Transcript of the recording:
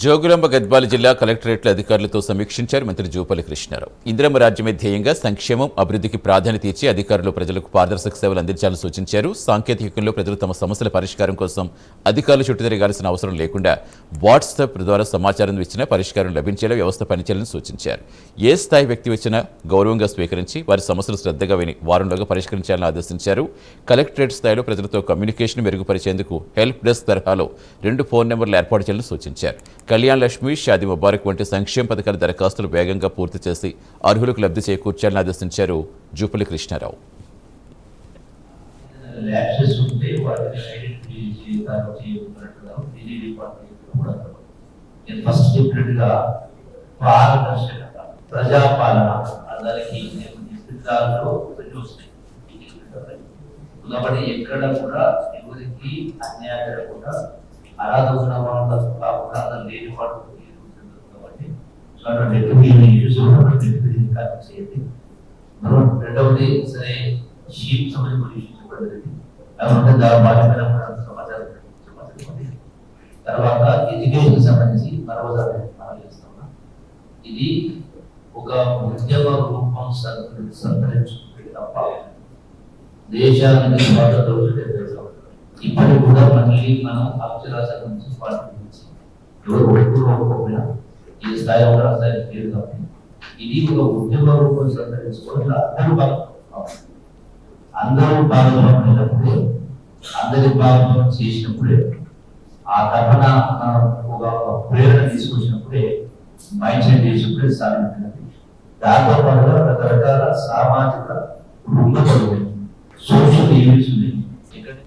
జోగులాంబ గద్వాల జిల్లా కలెక్టరేట్ల అధికారులతో సమీక్షించారు మంత్రి జూపల్లి కృష్ణారావు. ఇందిరమ్మ రాజ్యమే ధ్యేయంగా సంక్షేమం, అభివృద్ధికి ప్రాధాన్యత ఇచ్చి అధికారులు ప్రజలకు పారదర్శక సేవలు అందించాలని సూచించారు. సాంకేతిక యుగంలో ప్రజలు తమ సమస్యల పరిష్కారం కోసం అధికారులు చుట్టూ తిరగాల్సిన అవసరం లేకుండా వాట్సాప్ ద్వారా సమాచారం ఇచ్చినా పరిష్కారం లభించేలా వ్యవస్థ పనిచేయాలని సూచించారు. ఏ స్థాయి వ్యక్తి వచ్చినా గౌరవంగా స్వీకరించి వారి సమస్యలు శ్రద్ధగా విని వారంలోగా పరిష్కరించాలని ఆదేశించారు. కలెక్టరేట్ స్థాయిలో ప్రజలతో కమ్యూనికేషన్ మెరుగుపరిచేందుకు హెల్ప్ డెస్క్ తరహాలో 2 ఫోన్ నెంబర్లు ఏర్పాటు చేయాలని సూచించారు. కళ్యాణ్ లక్ష్మి, షాదీ ముబారక్ వంటి సంక్షేమ పథకాల దరఖాస్తులు వేగంగా పూర్తి చేసి అర్హులకు లబ్ధి చేకూర్చాలని ఆదేశించారు జూపల్లి కృష్ణారావు. ఎక్కడ కూడా ఎవరికి అన్యాయం జరగకుండా ఆరాధన వాళ్ళకు కాకుండా లేని వాడు కాబట్టి రెండవది సరే షీప్ సంబంధించి తర్వాత ఎడ్యుకేషన్ సంబంధించి మరోసారి ఇది ఒక ఉద్యమ రూపం సంతరించుకుంటే తప్ప దేశానికి స్వాతంత్రం ఇప్పుడు కూడా మళ్ళీ మనం అక్షరాస్యత నుంచి పాటించి ఎవరు ఒప్పుకోకపోయినా ఈ స్థాయి ఒక స్థాయి లేదు కాబట్టి ఇది ఒక ఉద్యమ రూపం సంతరించుకోవడం అందరూ భాగమైనప్పుడే అందరి భాగం చేసినప్పుడే ఆ తపన ఒక ప్రేరణ తీసుకొచ్చినప్పుడే మైండ్ సెట్ చేసినప్పుడే సాధించినది. దాంతో పాటుగా రకరకాల సామాజిక సోషల్ ఈవెంట్స్